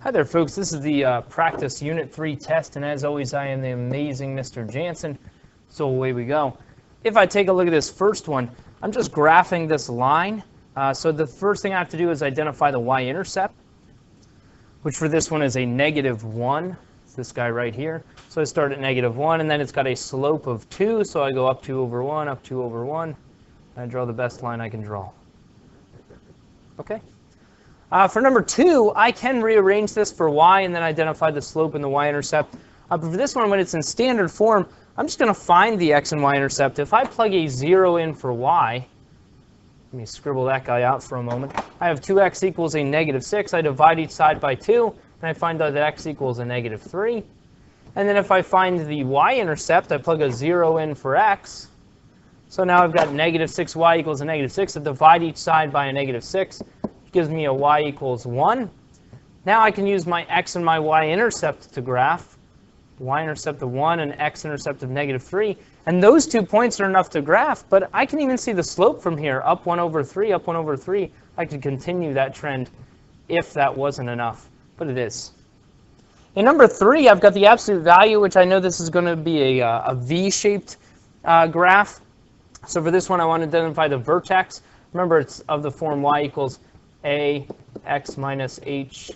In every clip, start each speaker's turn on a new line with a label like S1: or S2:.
S1: Hi there, folks. This is the practice Unit 3 test, and as always, I am the amazing Mr. Jansen. So away we go. If I take a look at this first one, I'm just graphing this line. So the first thing I have to do is identify the y-intercept, which for this one is a -1. It's this guy right here. So I start at -1, and then it's got a slope of 2, so I go up 2 over 1, up 2 over 1. I draw the best line I can draw. Okay. For number 2, I can rearrange this for y and then identify the slope and the y-intercept. But for this one, when it's in standard form, I'm just going to find the x and y-intercept. If I plug a 0 in for y, let me scribble that guy out for a moment. I have 2x equals a -6. I divide each side by 2, and I find out that x equals a -3. And then if I find the y-intercept, I plug a 0 in for x. So now I've got -6y equals a -6. I divide each side by a -6. Gives me a y equals 1. Now I can use my x and my y-intercept to graph. Y-intercept of 1 and x-intercept of -3. And those 2 points are enough to graph, but I can even see the slope from here, up 1 over 3, up 1 over 3. I could continue that trend if that wasn't enough, but it is. In number 3, I've got the absolute value, which I know this is going to be a V-shaped graph. So for this one, I want to identify the vertex. Remember, it's of the form y equals a x minus h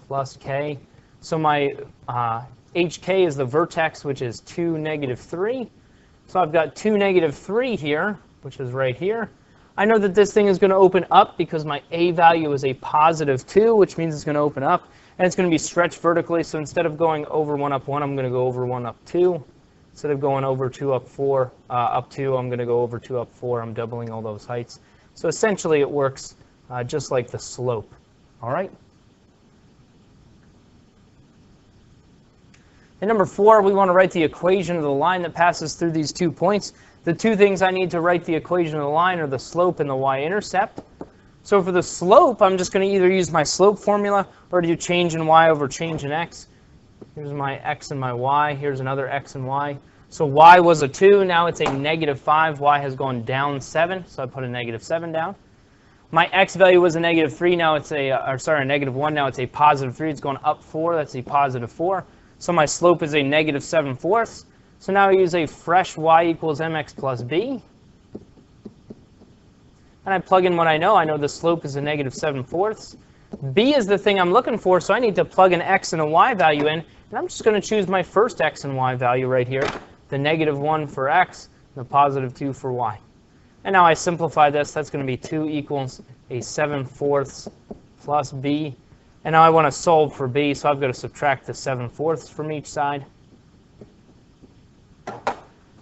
S1: plus k. So my hk is the vertex, which is 2, -3. So I've got 2, -3 here, which is right here. I know that this thing is going to open up because my a value is a +2, which means it's going to open up. And it's going to be stretched vertically. So instead of going over 1 up 1, I'm going to go over 1 up 2. Instead of going over 2 up 4 up 2, I'm going to go over 2 up 4. I'm doubling all those heights. So essentially it works just like the slope. All right. In number 4, we want to write the equation of the line that passes through these 2 points. The 2 things I need to write the equation of the line are the slope and the y-intercept. So for the slope, I'm just going to either use my slope formula or do change in y over change in x. Here's my x and my y. Here's another x and y. So y was a 2. Now it's a -5. Y has gone down 7. So I put a -7 down. My x value was a -3. Now it's a -1. Now it's a +3. It's going up 4. That's a +4. So my slope is a -7/4. So now I use a fresh y equals mx plus b. And I plug in what I know. I know the slope is a -7/4. B is the thing I'm looking for, so I need to plug an x and a y value in. And I'm just going to choose my first x and y value right here, the -1 for x, and the +2 for y. And now I simplify this. That's going to be 2 equals a 7/4 plus b. And now I want to solve for b, so I've got to subtract the 7/4 from each side.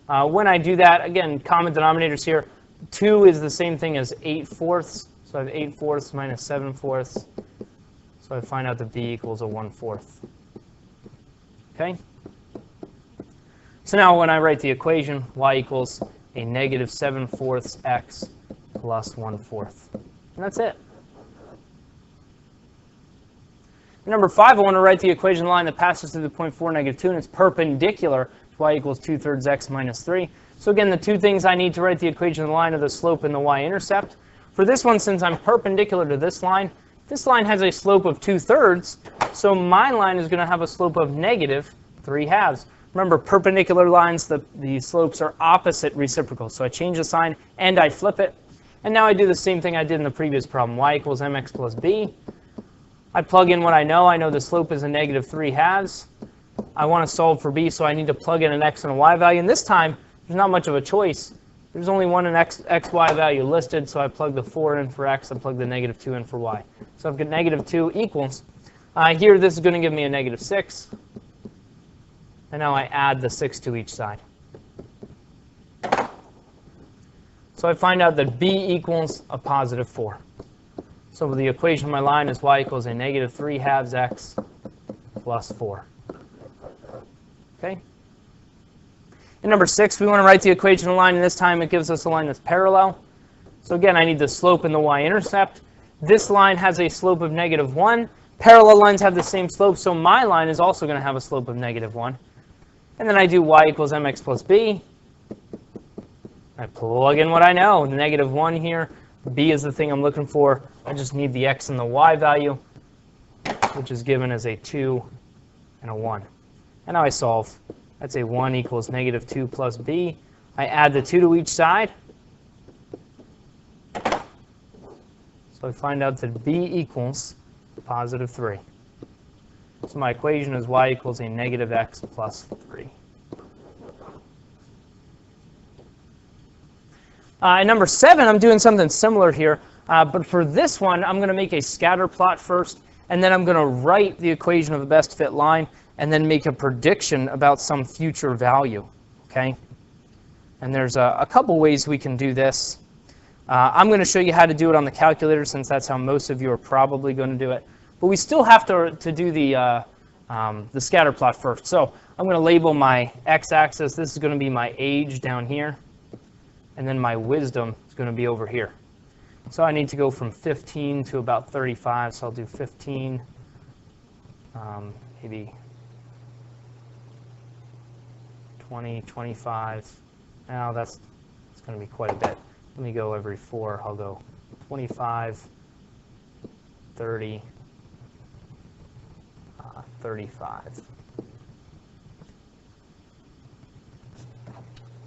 S1: When I do that, again, common denominators here. 2 is the same thing as 8/4. So I have 8/4 minus 7/4. So I find out that b equals a 1/4. Okay? So now when I write the equation, y equals a -7/4 x plus 1/4. And that's it. Number 5, I want to write the equation line that passes through the point 4, -2, and it's perpendicular to y equals 2/3 x minus 3. So again, the 2 things I need to write the equation of the line are the slope and the y-intercept. For this one, since I'm perpendicular to this line has a slope of 2/3, so my line is going to have a slope of -3/2. Remember, perpendicular lines, the slopes are opposite reciprocal. So I change the sign and I flip it. And now I do the same thing I did in the previous problem. Y equals mx plus b. I plug in what I know. I know the slope is a -3/2. I want to solve for b, so I need to plug in an x and a y value. And this time, there's not much of a choice. There's only one x, y value listed, so I plug the 4 in for x. I plug the -2 in for y. So I've got -2 equals. Here, this is going to give me a -6. And now I add the 6 to each side. So I find out that b equals a +4. So the equation of my line is y equals a -3/2 x plus 4. Okay? In number 6, we want to write the equation of the line, and this time it gives us a line that's parallel. So again, I need the slope and the y-intercept. This line has a slope of -1. Parallel lines have the same slope, so my line is also going to have a slope of -1. And then I do y equals mx plus b. I plug in what I know, the -1 here. B is the thing I'm looking for. I just need the x and the y value. which is given as a 2 and a 1. And now I solve. That's a 1 equals negative 2 plus b. I add the 2 to each side. So I find out that b equals positive 3. So my equation is y equals a negative x plus 3. And number 7, I'm doing something similar here. But for this one, I'm going to make a scatter plot first, and then I'm going to write the equation of the best fit line, and then make a prediction about some future value. Okay? And there's a couple ways we can do this. I'm going to show you how to do it on the calculator, since that's how most of you are probably going to do it. But we still have to do the scatter plot first. So I'm going to label my x-axis. This is going to be my age down here. And then my wisdom is going to be over here. So I need to go from 15 to about 35. So I'll do 15, maybe 20, 25. Now that's going to be quite a bit. Let me go every 4. I'll go 25, 30, 35.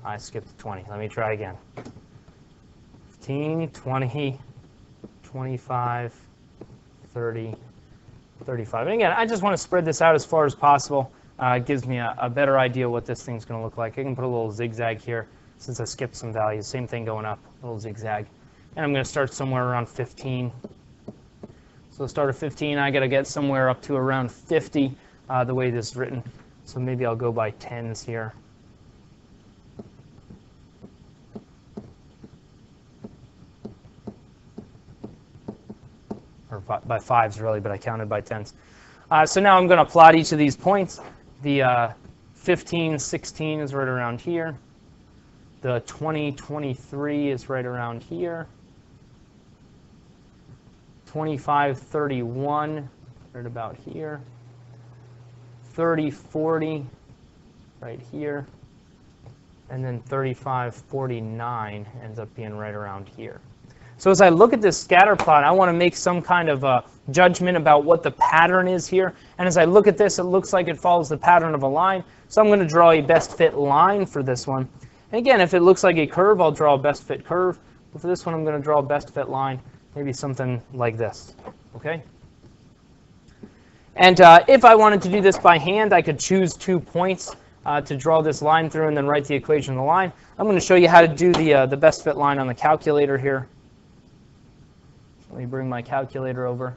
S1: I skipped 20. Let me try again. 15, 20, 25, 30, 35. And again, I just want to spread this out as far as possible. It gives me a better idea what this thing's going to look like. I can put a little zigzag here since I skipped some values. Same thing going up, a little zigzag. And I'm going to start somewhere around 15. So start at 15. I got to get somewhere up to around 50 the way this is written. So maybe I'll go by 10s here. Or by 5s really, but I counted by 10s. So now I'm going to plot each of these points. The 15, 16 is right around here. The 20, 23 is right around here. 25, 31, right about here. 30, 40, right here. And then 35, 49 ends up being right around here. So as I look at this scatter plot, I want to make some kind of a judgment about what the pattern is here. And as I look at this, it looks like it follows the pattern of a line. So I'm going to draw a best fit line for this one. And again, if it looks like a curve, I'll draw a best fit curve. But for this one, I'm going to draw a best fit line, maybe something like this. Okay? And if I wanted to do this by hand, I could choose 2 points to draw this line through and then write the equation of the line. I'm going to show you how to do the best fit line on the calculator here. Let me bring my calculator over.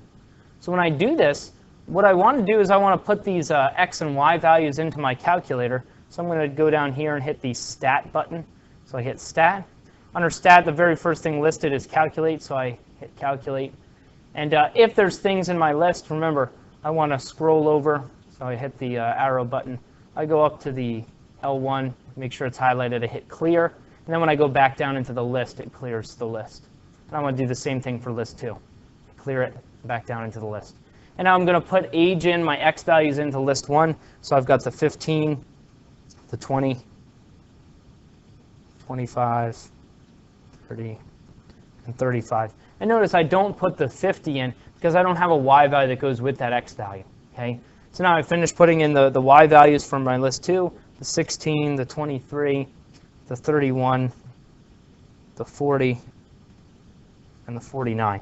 S1: So when I do this, what I want to do is I want to put these x and y values into my calculator. So I'm going to go down here and hit the stat button. So I hit stat. Under stat, the very first thing listed is calculate, so I hit calculate. And if there's things in my list, remember, I want to scroll over, so I hit the arrow button. I go up to the L1, make sure it's highlighted, I hit clear. And then when I go back down into the list, it clears the list. And I want to do the same thing for list 2. Clear it, back down into the list. And now I'm going to put age in, my x values into list 1. So I've got the 15, the 20, 25, 30, and 35. And notice I don't put the 50 in because I don't have a y value that goes with that x value. Okay? So now I finished putting in the y values from my list 2, the 16, the 23, the 31, the 40, and the 49.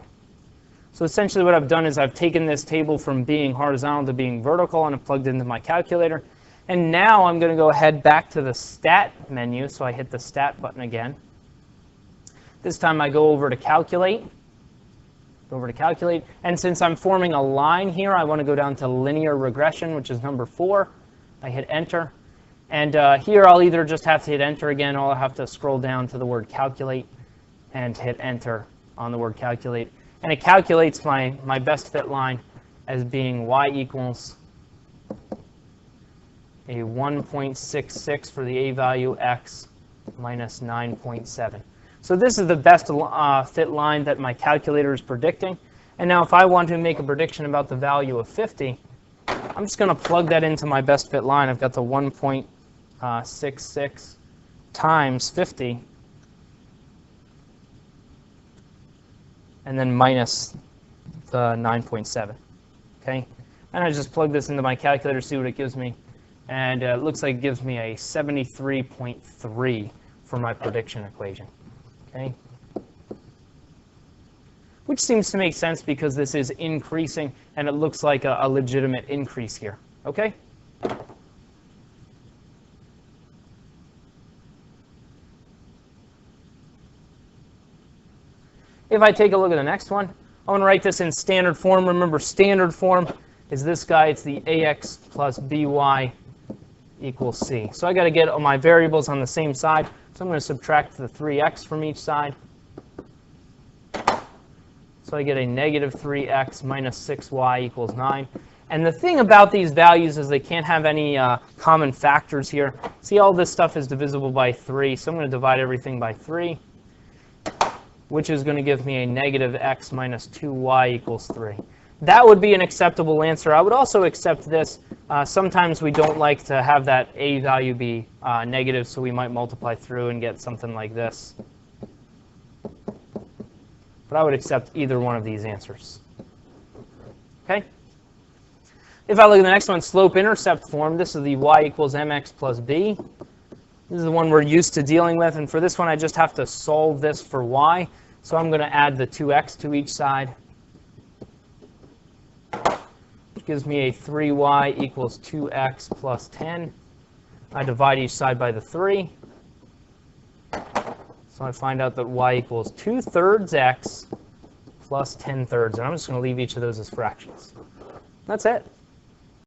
S1: So essentially what I've done is I've taken this table from being horizontal to being vertical and I've plugged it into my calculator. And now I'm going to go ahead back to the stat menu. So I hit the stat button again. This time I go over to calculate. And since I'm forming a line here, I want to go down to linear regression, which is number 4. I hit enter. And here I'll either just have to hit enter again, or I'll have to scroll down to the word calculate and hit enter on the word calculate. And it calculates my best fit line as being y equals a 1.66 for the a value, x minus 9.7. So this is the best fit line that my calculator is predicting. And now if I want to make a prediction about the value of 50, I'm just going to plug that into my best fit line. I've got the 1.66 times 50, and then minus the 9.7. Okay? And I just plug this into my calculator, see what it gives me. And it looks like it gives me a 73.3 for my prediction equation. Okay? Which seems to make sense because this is increasing, and it looks like a legitimate increase here. Okay? If I take a look at the next one, I want to write this in standard form. Remember, standard form is this guy. It's the ax plus by equals c. So I got to get all my variables on the same side. So I'm going to subtract the 3x from each side. So I get a negative 3x minus 6y equals 9. And the thing about these values is they can't have any common factors here. See, all this stuff is divisible by 3. So I'm going to divide everything by 3, which is going to give me a negative x minus 2y equals 3. That would be an acceptable answer. I would also accept this. Sometimes we don't like to have that a value be negative, so we might multiply through and get something like this. But I would accept either one of these answers. Okay? If I look at the next one, slope-intercept form, this is the y equals mx plus b. This is the one we're used to dealing with, and for this one I just have to solve this for y. So I'm going to add the 2x to each side, which gives me a 3y equals 2x plus 10. I divide each side by the 3. So I find out that y equals 2/3 x plus 10/3. And I'm just going to leave each of those as fractions. That's it.